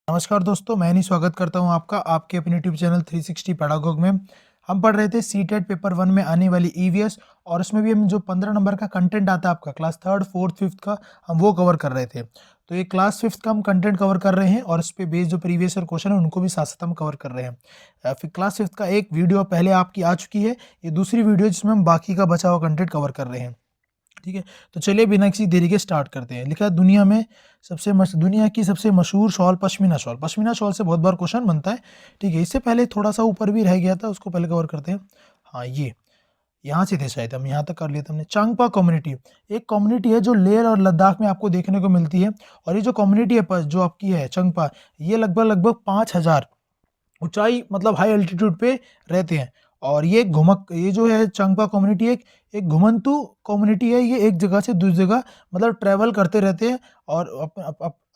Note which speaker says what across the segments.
Speaker 1: नमस्कार दोस्तों, मैं नहीं स्वागत करता हूं आपका आपके अपने यूट्यूब चैनल 360 पैडागॉग में। हम पढ़ रहे थे सीटेट पेपर 1 में आने वाली ईवीएस और उसमें भी हम जो 15 नंबर का कंटेंट आता है आपका क्लास थर्ड फोर्थ फिफ्थ का, हम वो कवर कर रहे थे। तो ये क्लास फिफ्थ का हम कंटेंट कवर कर रहे हैं और इस पे बेस्ड जो प्रीवियस ईयर क्वेश्चन है उनको भी साथ साथ हम कवर कर रहे हैं। फिर क्लास फिफ्थ का एक वीडियो पहले आपकी आ चुकी है, ये दूसरी वीडियो जिसमें हम बाकी का बचा हुआ कंटेंट कवर कर रहे हैं। ठीक है, तो चलिए बिना किसी देरी के स्टार्ट करते हैं। लिखा है दुनिया की सबसे मशहूर shawl pashmina shawl. Pashmina shawl से बहुत बार क्वेश्चन बनता है। ठीक है, इससे पहले थोड़ा सा ऊपर भी रह गया था, उसको पहले कवर करते हैं। हाँ, ये यहाँ से थे शायद, हम यहाँ तक कर लिए थे हमने। चांगपा कम्युनिटी एक कम्युनिटी है जो लेह और लद्दाख में आपको देखने को मिलती है। और ये जो कम्युनिटी है जो आपकी है चंगपा, ये लगभग 5,000 ऊंचाई मतलब हाई एल्टीट्यूड पे रहते हैं। और ये जो है चांगपा कम्युनिटी एक घुमंतु कम्युनिटी है। ये एक जगह से दूसरी जगह मतलब ट्रैवल करते रहते हैं और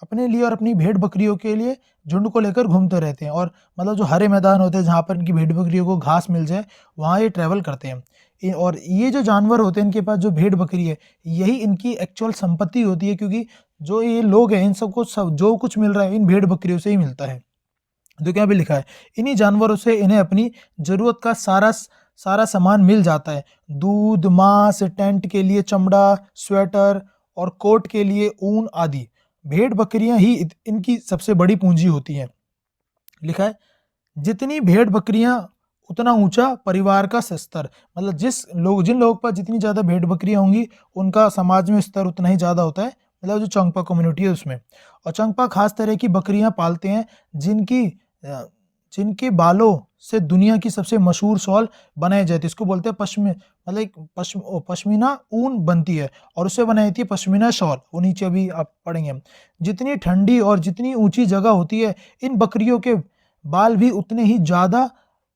Speaker 1: अपने लिए और अपनी भेड़ बकरियों के लिए झुंड को लेकर घूमते रहते हैं। और मतलब जो हरे मैदान होते हैं जहाँ पर इनकी भेड़ बकरियों को घास मिल जाए, वहाँ ये ट्रैवल करते हैं। और ये जो जानवर होते हैं इनके पास, जो भेड़ बकरी है, यही इनकी एक्चुअल संपत्ति होती है, क्योंकि जो ये लोग हैं इन सबको जो कुछ मिल रहा है इन भेड़ बकरियों से ही मिलता है। तो क्या भी लिखा है, इन्हीं जानवरों से इन्हें अपनी जरूरत का सारा सामान मिल जाता है। दूध, मांस, टेंट के लिए चमड़ा, स्वेटर और कोट के लिए ऊन आदि। भेड़ बकरियां ही इनकी सबसे बड़ी पूंजी होती हैं। लिखा है, जितनी भेड़ बकरियां उतना ऊंचा परिवार का स्तर। मतलब जिन लोगों के पास जितनी ज्यादा भेड़ बकरियां होंगी उनका समाज में स्तर उतना ही ज्यादा होता है। मतलब जो चंगपा कम्युनिटी है उसमें। और चंगपा खास तरह की बकरियां पालते हैं जिनके बालों से दुनिया की सबसे मशहूर शॉल बनाई जाती है। इसको बोलते हैं पश्मीना ऊन बनती है और उससे बनाई जाती है पश्मीना शॉल। वो नीचे अभी आप पढ़ेंगे। जितनी ठंडी और जितनी ऊंची जगह होती है, इन बकरियों के बाल भी उतने ही ज्यादा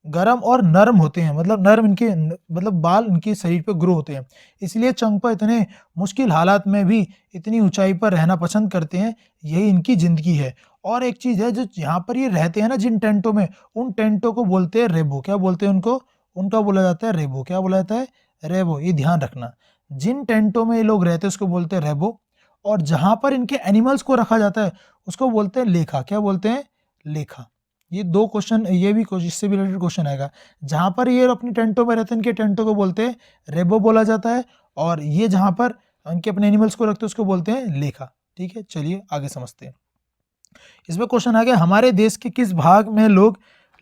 Speaker 1: गर्म और नरम होते हैं। मतलब नरम इनके मतलब बाल इनके शरीर पे ग्रो होते हैं। इसलिए चंगपा इतने मुश्किल हालात में भी इतनी ऊंचाई पर रहना पसंद करते हैं। यही इनकी जिंदगी है। और एक चीज है, जो यहाँ पर ये रहते हैं ना जिन टेंटों में, उन टेंटों को बोलते हैं रेबो। क्या बोलते हैं उनको? उनका बोला जाता है रेबो। क्या बोला जाता है? रेबो। ये ध्यान रखना, जिन टेंटों में ये लोग रहते हैं उसको बोलते हैं रेबो। और जहां पर इनके एनिमल्स को रखा जाता है उसको बोलते हैं लेखा। क्या बोलते हैं? लेखा। ये दो क्वेश्चन, ये भी इससे भी रिलेटेड क्वेश्चन आएगा। जहां पर ये अपनी टेंटों में रहते हैं इनके टेंटों को बोलते हैं रेबो बोला जाता है। और ये जहां पर इनके अपने एनिमल्स को रखते हैं उसको बोलते हैं लेखा। ठीक है, चलिए आगे समझते हैं। इसमें क्वेश्चन आ गया, हमारे देश के किस भाग में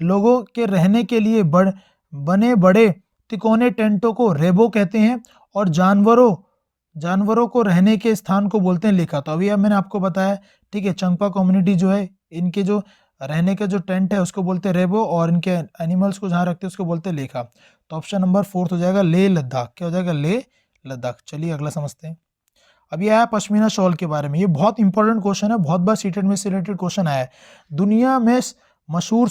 Speaker 1: लोगों के रहने के लिए बने बड़े तिकोने टेंटों को रेबो कहते हैं और जानवरों को रहने के स्थान को बोलते हैं लेखा। तो अभी अब मैंने आपको बताया। ठीक है, चंगपा कम्युनिटी जो है, इनके जो रहने का जो टेंट है उसको बोलते हैं रेबो और इनके एनिमल्स को जहाँ रखते हैं उसको बोलते हैं लेखा। तो ऑप्शन नंबर 4 हो जाएगा लेह लद्दाख। क्या हो जाएगा? लेह लद्दाख। चलिए अगला समझते हैं। अब ये आया पश्मीना शॉल के बारे में। ये बहुत इंपॉर्टेंट क्वेश्चन है, बहुत बार सीटेट में से रिलेटेड क्वेश्चन आया है। दुनिया में मशहूर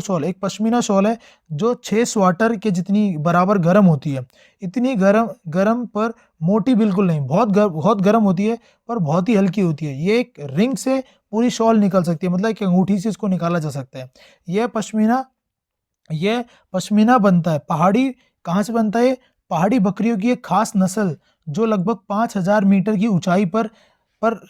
Speaker 1: शॉल एक पश्मीना शॉल है जो 6 स्वेटर के जितनी बराबर गर्म होती है। इतनी गर्म पर मोटी बिल्कुल नहीं, बहुत गर्म होती है पर बहुत ही हल्की होती है। ये एक रिंग से पूरी शॉल निकल सकती है, मतलब एक अंगूठी से इसको निकाला जा सकता है। यह पश्मीना बनता है कहाँ से बनता है? पहाड़ी बकरियों की एक खास नस्ल जो लगभग 5,000 मीटर की ऊंचाई पर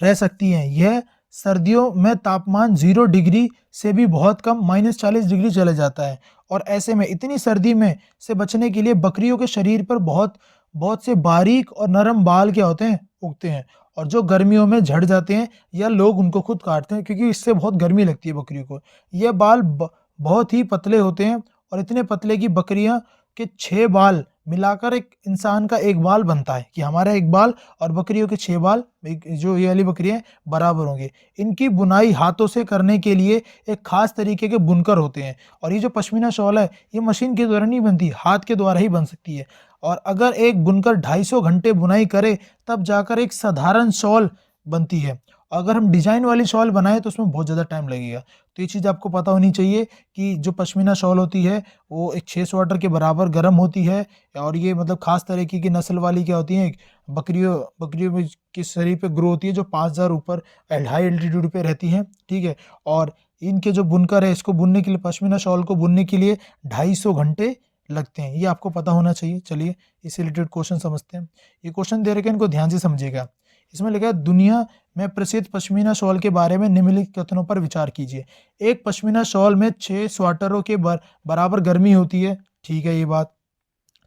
Speaker 1: रह सकती हैं। यह सर्दियों में तापमान 0 डिग्री से भी बहुत कम -40 डिग्री चले जाता है। और ऐसे में इतनी सर्दी में से बचने के लिए बकरियों के शरीर पर बहुत से बारीक और नरम बाल क्या होते हैं? उगते हैं। और जो गर्मियों में झड़ जाते हैं या लोग उनको खुद काटते हैं, क्योंकि इससे बहुत गर्मी लगती है बकरियों को। यह बाल बहुत ही पतले होते हैं और इतने पतले की बकरियां के 6 बाल मिलाकर एक इंसान का एक बाल बनता है, कि हमारा एक बाल और बकरियों के 6 बाल, जो ये वाली बकरियां बराबर होंगे। इनकी बुनाई हाथों से करने के लिए एक खास तरीके के बुनकर होते हैं। और ये जो पश्मीना शॉल है ये मशीन के द्वारा नहीं बनती, हाथ के द्वारा ही बन सकती है। और अगर एक बुनकर 250 घंटे बुनाई करे तब जाकर एक साधारण शॉल बनती है। अगर हम डिजाइन वाली शॉल बनाए तो उसमें बहुत ज़्यादा टाइम लगेगा। तो ये चीज़ आपको पता होनी चाहिए कि जो पश्मीना शॉल होती है वो एक 6 स्वेटर के बराबर गर्म होती है। और ये मतलब खास तरीके की नस्ल वाली क्या होती है, बकरियों में के शरीर पे ग्रो होती है, जो 5,000 ऊपर हाई एल्टीट्यूड पे रहती हैं। ठीक है, और इनके जो बुनकर है, इसको बुनने के लिए, पश्मीना शॉल को बुनने के लिए 250 घंटे लगते हैं। ये आपको पता होना चाहिए। चलिए इससे रिलेटेड क्वेश्चन समझते हैं। ये क्वेश्चन दे रखे हैं, इनको ध्यान से समझिएगा। इसमें लिखा है दुनिया में प्रसिद्ध पश्मीना शॉल के बारे में निम्नलिखित कथनों पर विचार कीजिए। एक पश्मीना शॉल में 6 स्वेटरों के बराबर गर्मी होती है। ठीक है, ये बात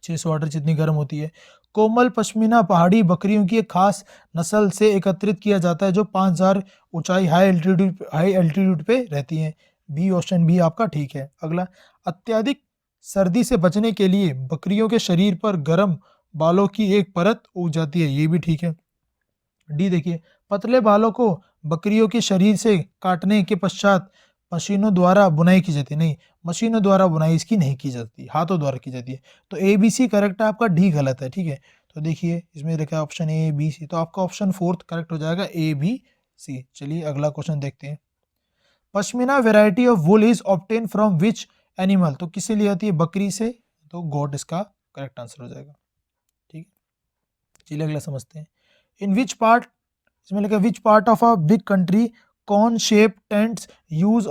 Speaker 1: 6 स्वेटर जितनी गर्म होती है। कोमल पश्मीना पहाड़ी बकरियों की एक खास नस्ल से एकत्रित किया जाता है जो 5000 ऊंचाई हाई एल्टीट्यूड पे रहती हैं। बी, ऑप्शन बी आपका ठीक है। अगला, अत्यधिक सर्दी से बचने के लिए बकरियों के शरीर पर गर्म बालों की एक परत उग जाती है। ये भी ठीक है। डी देखिए, पतले बालों को बकरियों के शरीर से काटने के पश्चात मशीनों द्वारा बुनाई की जाती है। नहीं, मशीनों द्वारा बुनाई इसकी नहीं की जाती, हाथों द्वारा की जाती है। तो ए बी सी करेक्ट है आपका, डी गलत है। ठीक है, तो देखिए इसमें लिखा है ऑप्शन ए बी सी, तो आपका ऑप्शन फोर्थ करेक्ट हो जाएगा, ए बी सी। चलिए अगला क्वेश्चन देखते हैं। Pashmina variety of wool is obtain from which animal, तो किससे ली जाती है? बकरी से, तो गोट इसका करेक्ट आंसर हो जाएगा। ठीक है, चलिए अगला समझते हैं। इन विच पार्ट, इसमें लिखा which part of a big country cone shape tents use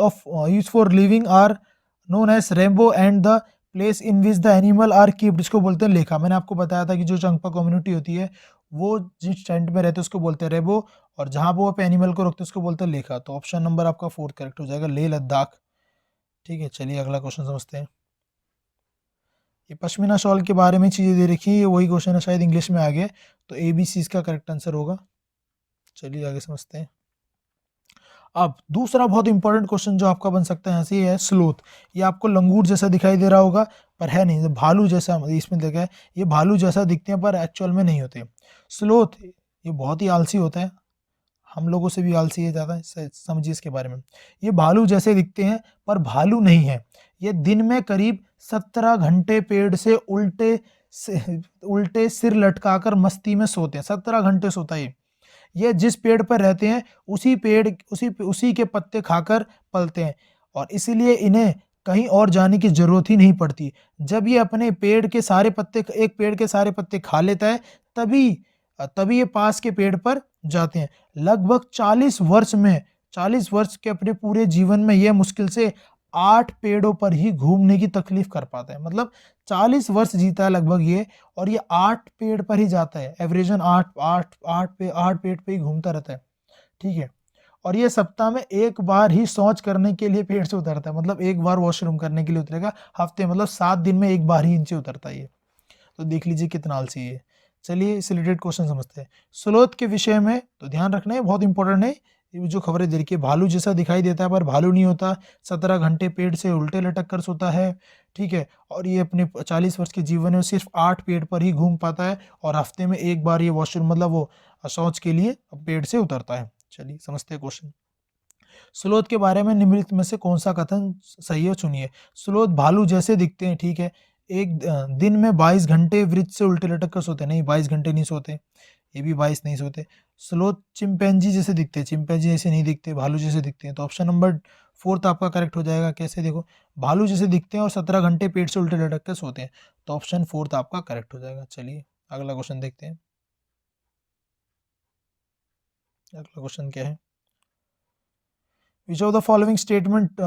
Speaker 1: for living are known as rebo and the place in which the animal are kept, इसको बोलते हैं लेखा। मैंने आपको बताया था कि जो चंगपा कम्युनिटी होती है वो जिस टेंट में रहते हैं उसको बोलते हैं रेबो, और जहां पर वो एनिमल को रखते हैं उसको बोलते हैं लेखा। तो ऑप्शन नंबर आपका फोर्थ करेक्ट हो जाएगा, लेह लद्दाख। ठीक है, चलिए अगला क्वेश्चन समझते हैं। ये पश्मीना शॉल के बारे में चीज़ें दे रखी है, ये वही क्वेश्चन है, शायद इंग्लिश में आ गया, तो ए बी सी इसका करेक्ट आंसर होगा। चलिए आगे समझते हैं। अब दूसरा बहुत इंपॉर्टेंट क्वेश्चन जो आपका बन सकता है यहाँ से, ये है स्लोथ। ये आपको लंगूर जैसा दिखाई दे रहा होगा पर है नहीं, भालू जैसा इसमें देखा है, ये भालू जैसा दिखते हैं पर एक्चुअल में नहीं होते। स्लोथ ये बहुत ही आलसी होता है, हम लोगों से भी आलसी है ज़्यादा, समझिए इसके बारे में। ये भालू जैसे दिखते हैं पर भालू नहीं है। ये दिन में करीब 17 घंटे पेड़ से उल्टे सिर लटकाकर मस्ती में सोते हैं। 17 घंटे सोता है ये जिस पेड़ पर रहते हैं उसी के पत्ते खाकर पलते हैं, और इसीलिए इन्हें कहीं और जाने की जरूरत ही नहीं पड़ती। जब ये अपने एक पेड़ के सारे पत्ते खा लेता है तभी तभी ये पास के पेड़ पर जाते हैं। लगभग 40 वर्ष के अपने पूरे जीवन में यह मुश्किल से 8 पेड़ों पर ही घूमने की तकलीफ कर पाता है। मतलब 40 वर्ष जीता है लगभग ये, और ये 8 पेड़ पर ही जाता है। एवरेजन 8 पेड़ पे ही घूमता रहता है। ठीक है, और ये सप्ताह में एक बार ही शौच करने के लिए पेड़ से उतरता है। मतलब एक बार वॉशरूम करने के लिए उतरेगा हफ्ते, मतलब 7 दिन में एक बार ही इनसे उतरता है ये। तो देख लीजिए कितना आलसी है। चलिए इस रिलेटेड क्वेश्चन समझते हैं। स्लोथ के विषय में तो ध्यान रखना है, बहुत इंपॉर्टेंट है। ये जो खबरें दे रखी है, भालू जैसा दिखाई देता है पर भालू नहीं होता। 17 घंटे पेड़ से उल्टे लटक कर सोता है। ठीक है, और ये अपने 40 वर्ष के जीवन में सिर्फ 8 पेड़ पर ही घूम पाता है, और हफ्ते में एक बार ये वॉशरूम मतलब वो शौच के लिए पेड़ से उतरता है। चलिए समझते हैं क्वेश्चन। स्लोथ के बारे में निम्नलिखित में से कौन सा कथन सही है, चुनिए। स्लोथ भालू जैसे दिखते हैं। ठीक है, एक दिन में 22 घंटे वृक्ष से उल्टे लटक कर सोते हैं। नहीं, 22 घंटे नहीं सोते, ये भी 22 नहीं सोते। स्लोथ चिंपैंजी जैसे दिखते हैं, चिंपैंजी जैसे नहीं दिखते, भालू जैसे दिखते हैं। तो ऑप्शन नंबर फोर्थ आपका करेक्ट हो जाएगा। कैसे, देखो भालू जैसे दिखते हैं और 17 घंटे पेट से उल्टे लटक कर सोते हैं, तो ऑप्शन फोर्थ आपका करेक्ट हो जाएगा। चलिए अगला क्वेश्चन देखते हैं। अगला क्वेश्चन क्या है? विच of the following statement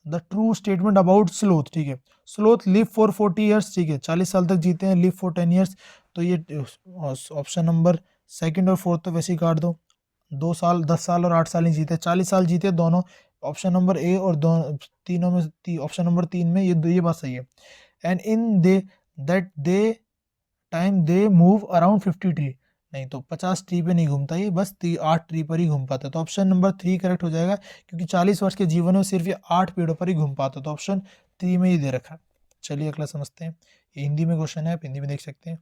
Speaker 1: the true statement about sloth. ठीक है, स्लोथ लिव फॉर 40 ईयर्स। ठीक है, 40 साल तक जीते हैं। लिव फॉर 10 ईयर्स, तो ये ऑप्शन नंबर सेकंड और फोर्थ तो वैसे ही काट दो। 2 साल 10 साल और 8 साल ही जीते, 40 साल जीते दोनों। ऑप्शन नंबर ए और तीनों में ऑप्शन नंबर 3 में ये बात सही है। And in they time they move around 50 tree. नहीं, तो 50 ट्री पे नहीं घूमता ये, बस 8 ट्री पर ही घूम पाता है। तो ऑप्शन नंबर 3 करेक्ट हो जाएगा, क्योंकि 40 वर्ष के जीवन में सिर्फ ये 8 पेड़ों पर ही घूम पाता है। तो ऑप्शन 3 में ही दे रखा है। चलिए अगला समझते हैं। ये हिंदी में क्वेश्चन है, आप हिंदी में देख सकते हैं।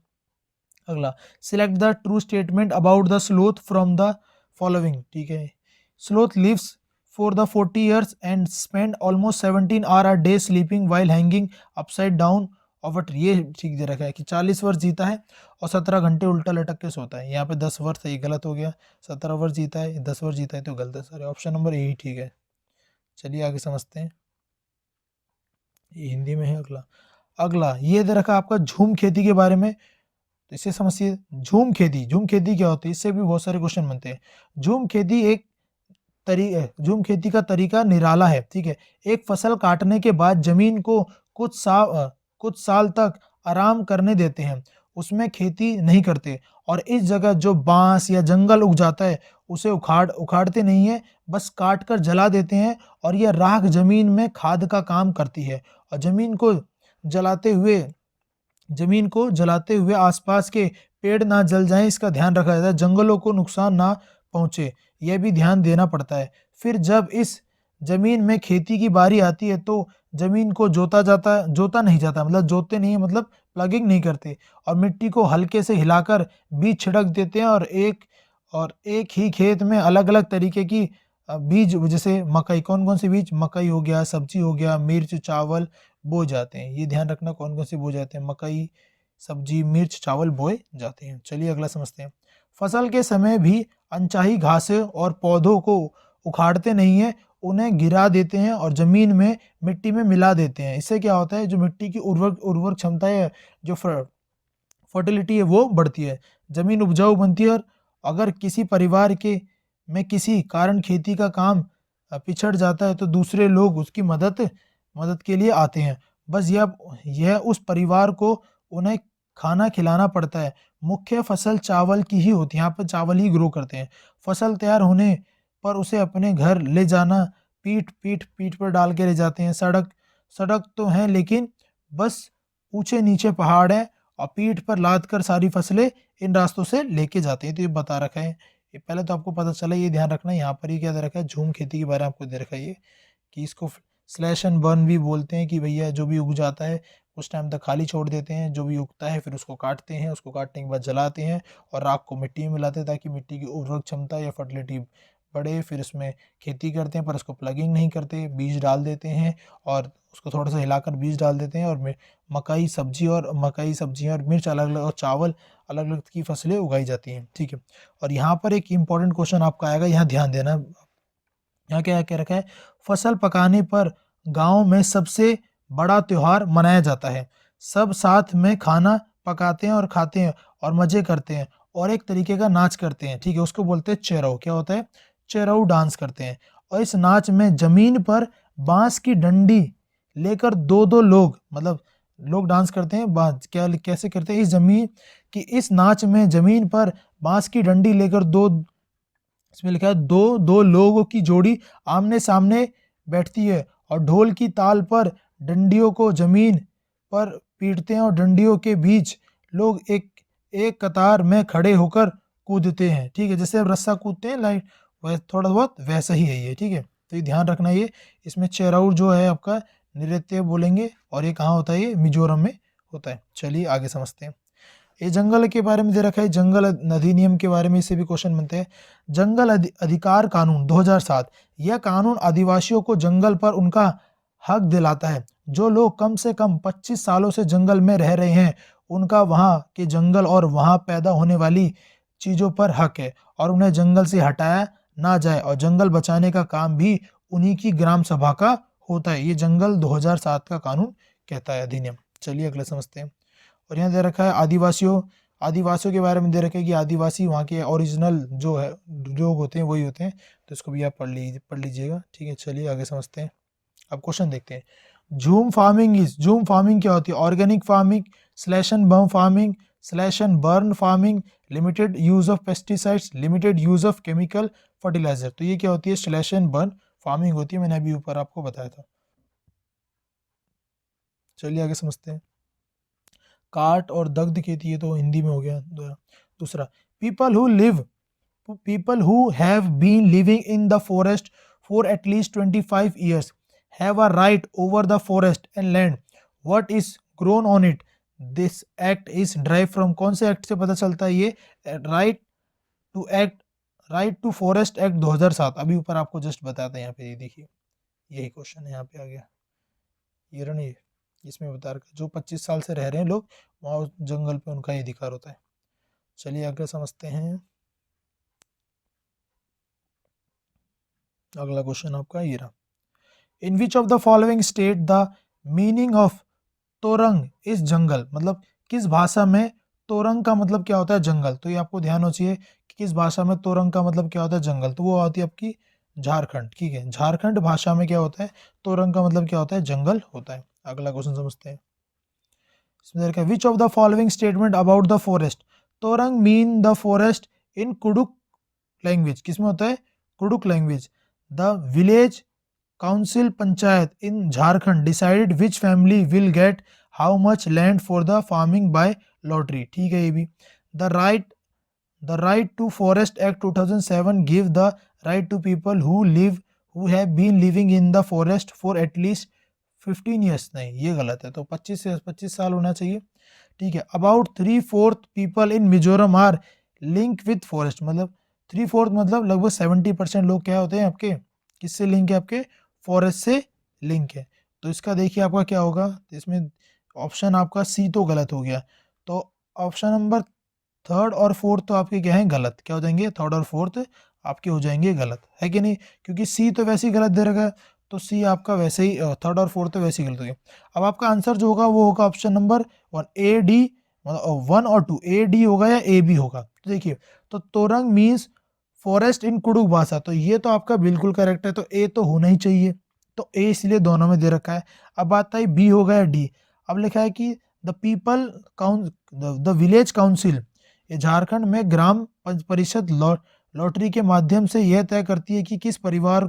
Speaker 1: अगला, select the true statement about the sloth from the following. ठीक है, sloth lives for the 40 years and spend almost 17 hour a day sleeping while hanging upside down of a tree. ये ठीक दे रखा है कि 40 वर्ष जीता है और 17 घंटे उल्टा लटक के सोता है। यहाँ पे 10 वर्ष है, ये गलत हो गया। 17 वर्ष जीता है, 10 वर्ष जीता है तो गलत है। सॉरी, ऑप्शन नंबर ए ही ठीक है। चलिए आगे समझते हैं, ये हिंदी में है। अगला ये दे रखा आपका झूम खेती के बारे में, तो इसे समझिए। झूम खेती क्या होती है, इससे भी बहुत सारे क्वेश्चन बनते हैं। झूम खेती का तरीका निराला है। ठीक है, एक फसल काटने के बाद जमीन को कुछ साल तक आराम करने देते हैं। उसमें खेती नहीं करते, और इस जगह जो बांस या जंगल उग जाता है उसे उखाड़ते नहीं है, बस काट कर जला देते हैं, और यह राख जमीन में खाद का काम करती है। और जलाते हुए जलाते हुए आसपास के पेड़ ना जल जाएं, इसका ध्यान रखा जाता है, जंगलों को नुकसान ना पहुंचे, यह भी ध्यान देना पड़ता है। फिर जब इस जमीन में खेती की बारी आती है तो जमीन को जोता नहीं जाता, मतलब जोतते नहीं है, मतलब प्लगिंग नहीं करते, और मिट्टी को हल्के से हिलाकर बीज छिड़क देते हैं, और एक ही खेत में अलग अलग तरीके की बीज, जैसे मकई, कौन कौन से बीज, मकई हो गया, सब्जी हो गया, मिर्च, चावल बोए जाते हैं। ये ध्यान रखना कौन कौन से बोए जाते हैं, मकई, सब्जी, मिर्च, चावल बोए जाते हैं। चलिए अगला समझते हैं। फसल के समय भी अनचाही घासें और पौधों को उखाड़ते नहीं है, उन्हें गिरा देते हैं और जमीन में मिट्टी में मिला देते हैं। इससे क्या होता है, जो मिट्टी की उर्वरक क्षमता है, जो फर्टिलिटी है, वो बढ़ती है, जमीन उपजाऊ बनती है। और अगर किसी परिवार के में किसी कारण खेती का काम पिछड़ जाता है तो दूसरे लोग उसकी मदद के लिए आते हैं। बस यह उस परिवार को उन्हें खाना खिलाना पड़ता है। मुख्य फसल चावल की ही होती है, यहाँ पर चावल ही ग्रो करते हैं। फसल तैयार होने पर उसे अपने घर ले जाना, पीठ पर डाल के ले जाते हैं। सड़क तो है, लेकिन बस ऊंचे नीचे पहाड़ है, और पीठ पर लाद कर सारी फसलें इन रास्तों से लेके जाते हैं। तो ये बता रखा है, ये पहले तो आपको पता चला, ये ध्यान रखना। यहाँ पर ही क्या दे रखा है, झूम खेती के बारे में आपको दे रखा है, ये कि इसको स्लैश एंड बर्न भी बोलते हैं, कि भैया जो भी उग जाता है उस टाइम तक खाली छोड़ देते हैं, जो भी उगता है फिर उसको काटते हैं, उसको काटने के बाद जलाते हैं, और राख को मिट्टी में मिलाते हैं ताकि मिट्टी की उर्वरक क्षमता या फर्टिलिटी बढ़े। फिर उसमें खेती करते हैं, पर उसको प्लगिंग नहीं करते, बीज डाल देते हैं, और उसको थोड़ा सा हिलाकर बीज डाल देते हैं, और मकई सब्जियाँ और मिर्च अलग अलग, और चावल अलग अलग की फसलें उगाई जाती हैं। ठीक है, और यहाँ पर एक इंपॉर्टेंट क्वेश्चन आपका आएगा, यहाँ ध्यान देना। यहाँ क्या क्या रखा है, फसल पकाने पर गांव में सबसे बड़ा त्योहार मनाया जाता है। सब साथ में खाना पकाते हैं और खाते हैं और मजे करते हैं, और एक तरीके का नाच करते हैं। ठीक है, उसको बोलते हैं चेरऊ। क्या होता है, चेरऊ डांस करते हैं। और इस नाच में जमीन पर बांस की डंडी लेकर दो दो लोग, मतलब लोग डांस करते हैं, कैसे करते हैं, इस नाच में जमीन पर बांस की डंडी लेकर इसमें लिखा है दो दो लोगों की जोड़ी आमने सामने बैठती है, और ढोल की ताल पर डंडियों को जमीन पर पीटते हैं, और डंडियों के बीच लोग एक एक कतार में खड़े होकर कूदते हैं। ठीक है, जैसे अब रस्सा कूदते हैं लाइट, थोड़ा बहुत वैसा ही है ये। ठीक है, तो ये ध्यान रखना। ये इसमें चेराउर जो है आपका नृत्य बोलेंगे, और ये कहाँ होता है, ये मिजोरम में होता है। चलिए आगे समझते हैं। ये जंगल के बारे में दे रखा है, जंगल अधिनियम के बारे में इससे भी क्वेश्चन बनते हैं। जंगल अधिकार कानून 2007, यह कानून आदिवासियों को जंगल पर उनका हक दिलाता है। जो लोग कम से कम 25 सालों से जंगल में रह रहे हैं, उनका वहाँ के जंगल और वहाँ पैदा होने वाली चीज़ों पर हक है, और उन्हें जंगल से हटाया ना जाए, और जंगल बचाने का काम भी उन्हीं की ग्राम सभा का होता है। ये जंगल 2007 का कानून कहता है, अधिनियम। चलिए अगले समझते हैं। और यहाँ दे रखा है आदिवासियों के बारे में दे रखा है कि आदिवासी वहाँ के ओरिजिनल जो है लोग होते हैं वही होते हैं। तो इसको भी आप पढ़ लीजिएगा। ठीक है, चलिए आगे समझते हैं। अब क्वेश्चन देखते हैं। झूम फार्मिंग क्या होती है, organic farming, slash and burn farming, slash and burn farming, limited use of pesticides, limited use of chemical fertiliser. तो ये क्या होती है, स्लैश एंड बर्न फार्मिंग होती है, मैंने अभी ऊपर आपको बताया था। चलिए आगे समझते हैं। काट और दग्ध खेती, ये तो हिंदी में हो गया। दूसरा, people who have been living in the forest for at least 25 years have a right over the forest and land what is grown on it. This act is drive from, कौन से एक्ट से पता चलता है ये, right to forest act 2007। अभी ऊपर आपको जस्ट बताते हैं, यहाँ पे ये देखिए, यही क्वेश्चन है यहाँ पे आ गया, ये रहा नहीं, इसमें बता रखा जो 25 साल से रह रहे हैं लोग वहाँ जंगल पे, उनका ही अधिकार होता है। चलिए आगे समझते हैं। अगला क्वेश्चन आपका ये रहा। In which of the following state the meaning of torang is jungle, मतलब किस भाषा में तोरंग का मतलब क्या होता है, जंगल। तो ये आपको ध्यान होना चाहिए कि किस भाषा में तोरंग का मतलब क्या होता है, जंगल। तो वो आती है आपकी झारखंड। ठीक है, झारखंड भाषा में क्या होता है, तोरंग का मतलब क्या होता है, जंगल होता है। अगला क्वेश्चन समझते हैं। इसमें देखा which of the following statement about the forest, torang mean the forest in Kurukh language, किसमें होता है Kurukh language. The village council panchayat in Jharkhand decided which family will get how much land for the farming by lottery, ठीक है ये भी। The right to forest act 2007 give the right to people who have been living in the forest for at least 15 years, नहीं ये गलत है, तो 25 साल होना चाहिए, ठीक है। About 3/4 people in Mizoram are link with forest, मतलब 3/4 मतलब लगभग 70% लोग क्या होते हैं आपके, किससे लिंक है आपके, फॉरेस्ट से लिंक है। तो इसका देखिए आपका क्या होगा, तो इसमें ऑप्शन आपका सी तो गलत हो गया, तो ऑप्शन नंबर थर्ड और फोर्थ तो आपके क्या है गलत, क्या हो जाएंगे, थर्ड और फोर्थ आपके हो जाएंगे गलत, है कि नहीं, क्योंकि सी तो वैसे ही गलत दे रखा है, तो सी आपका वैसे ही थर्ड और फोर्थ तो वैसे ही गलत हो गया। अब आपका आंसर जो होगा वो होगा ऑप्शन नंबर 1 ए डी, मतलब 1 और 2 ए डी होगा या ए बी होगा। तो देखिए, तो तोरंग मीन्स फॉरेस्ट इन कुडुक भाषा, तो ये तो आपका बिल्कुल करेक्ट है, तो ए तो होना ही चाहिए, तो ए इसलिए दोनों में दे रखा है। अब आता है बी होगा या डी, अब लिखा है कि the people the village council, ये झारखंड में ग्राम परिषद लॉटरी के माध्यम से यह तय करती है कि किस परिवार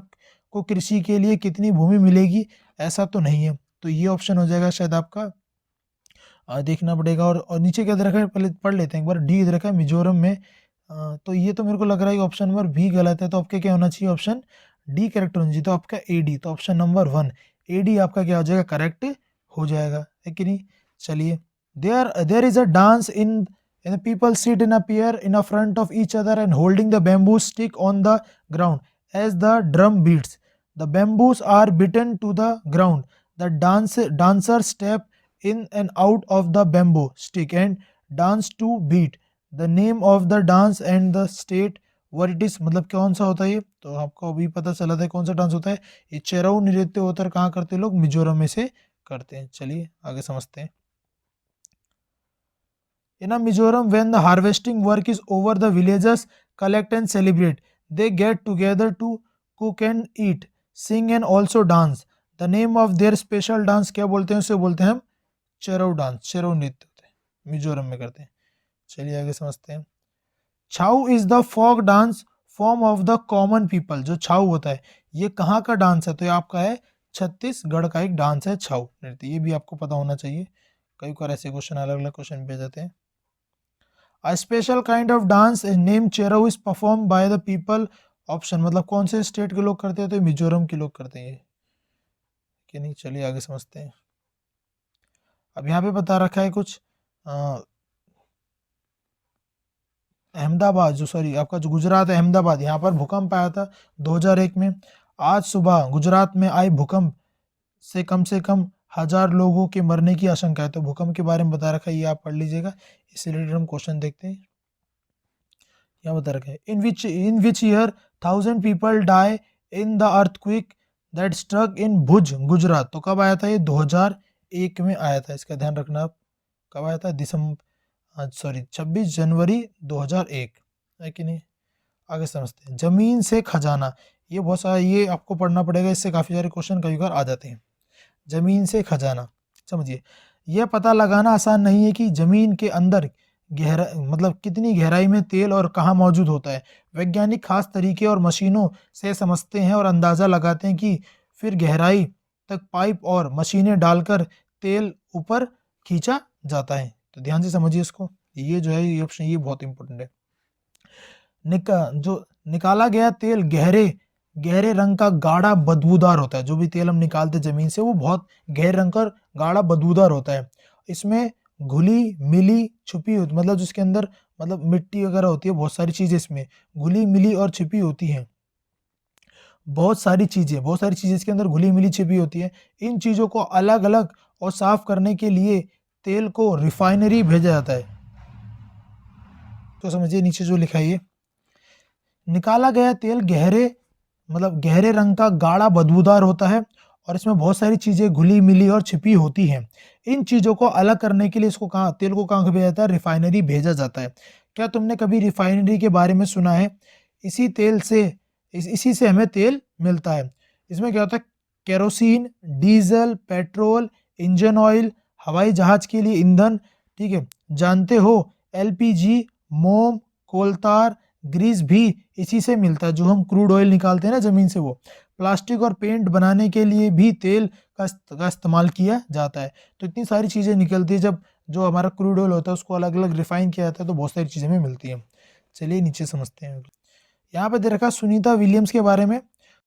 Speaker 1: को कृषि के लिए कितनी भूमि मिलेगी, ऐसा तो नहीं है, तो ये ऑप्शन हो जाएगा शायद आपका, देखना पड़ेगा। और नीचे क्या दे रखा है पहले पढ़ लेते हैं एक बार, डी दे रखा है मिजोरम में, तो ये तो मेरे को लग रहा है कि ऑप्शन नंबर बी गलत है, तो आपका क्या होना चाहिए, ऑप्शन डी करेक्ट होना चाहिए, तो आपका ए डी, तो ऑप्शन नंबर 1 ए डी आपका क्या हो जाएगा, करेक्ट हो जाएगा, है कि नहीं। चलिए, there is a dance in and the people sit in a pair in a front of each other and holding the bamboo stick on the ground as the drum beats. The bamboos are beaten to the ground. The dancers step in and out of the bamboo stick and dance to beat. The name of the dance and the state what it is, मतलब कौन सा होता है ये, तो आपको अभी पता चला था कौन सा डांस होता है, ये चेराऊ नृत्य होता है, कहाँ करते हैं लोग, मिजोरम में से करते हैं। चलिए आगे समझते हैं। In a Mizoram, when the harvesting work is over, the villagers collect and celebrate. They get together to cook and eat, sing and also dance. The name of their special dance क्या बोलते हैं, उसे बोलते हैं हम चेरऊ dance, चेरऊ नृत्य होते हैं, मिजोरम में करते हैं। चलिए आगे समझते हैं। Chhau is the folk dance form of the common people, जो छाऊ होता है ये कहाँ का डांस है, तो ये आपका है छत्तीसगढ़ का एक डांस है छाऊ नृत्य, ये भी आपको पता होना चाहिए, कई बार ऐसे क्वेश्चन अलग अलग क्वेश्चन भेज जाते हैं। A special kind of dance named चेरऊ is performed by the people, option मतलब कौन से स्टेट के लोग करते हैं, तो मिजोरम के लोग करते हैं कि नहीं। चलिए आगे समझते हैं। अब यहाँ पे बता रखा है कुछ अहमदाबाद, जो सॉरी आपका जो गुजरात है अहमदाबाद, यहाँ पर भूकंप आया था 2001 में। आज सुबह गुजरात में आए भूकंप से कम 1000 लोगों के मरने की आशंका है, तो भूकंप के बारे में बता रखा है, ये आप पढ़ लीजिएगा। इससे रिलेटेड हम क्वेश्चन देखते हैं। क्या बता रखा है, in which year 1000 people die in the earthquake that struck in Bhuj Gujarat, तो कब आया था ये, 2001 में आया था, इसका ध्यान रखना आप, कब आया था, 26 जनवरी 2001, है कि नहीं। आगे समझते हैं। जमीन से खजाना, ये बहुत सारा, ये आपको पढ़ना पड़ेगा, इससे काफ़ी सारे क्वेश्चन कई बार आ जाते हैं। जमीन से खजाना समझिए, यह पता लगाना आसान नहीं है कि जमीन के अंदर गहरा मतलब कितनी गहराई में तेल और कहाँ मौजूद होता है। वैज्ञानिक खास तरीके और मशीनों से समझते हैं और अंदाज़ा लगाते हैं कि फिर गहराई तक पाइप और मशीनें डालकर तेल ऊपर खींचा जाता है। तो ध्यान से समझिए इसको, ये जो है ये ऑप्शन ये बहुत इंपॉर्टेंट है। जो निकाला गया तेल गहरे रंग का गाढ़ा बदबूदार होता है। जो भी तेल हम निकालते जमीन से वो बहुत गहरे रंग का गाढ़ा बदबूदार होता है। इसमें घुली मिली छुपी होती, मतलब जिसके अंदर मतलब मिट्टी वगैरह होती है, बहुत सारी चीज़ें इसमें घुली मिली और छिपी होती हैं। बहुत सारी चीज़ें इसके अंदर घुली मिली छिपी होती है। इन चीज़ों को अलग अलग और साफ करने के लिए तेल को रिफाइनरी भेजा जाता है। तो समझिए नीचे जो लिखा है ये, निकाला गया तेल गहरे रंग का गाढ़ा बदबूदार होता है और इसमें बहुत सारी चीज़ें घुली मिली और छिपी होती हैं। इन चीज़ों को अलग करने के लिए इसको तेल को कहाँ भेजा जाता है, रिफाइनरी भेजा जाता है। क्या तुमने कभी रिफाइनरी के बारे में सुना है? इसी से हमें तेल मिलता है। इसमें क्या होता है, kerosene, diesel, petrol, engine oil, हवाई जहाज के लिए ईंधन, ठीक है, जानते हो एलपीजी, मोम, कोलतार, ग्रीस भी इसी से मिलता है, जो हम क्रूड ऑयल निकालते हैं ना ज़मीन से वो। प्लास्टिक और पेंट बनाने के लिए भी तेल का इस्तेमाल किया जाता है। तो इतनी सारी चीज़ें निकलती है, जब जो हमारा क्रूड ऑयल होता है उसको अलग अलग रिफाइन किया जाता है तो बहुत सारी चीज़ें हमें मिलती हैं। चलिए नीचे समझते हैं। यहाँ पे दे रखा है सुनीता विलियम्स के बारे में।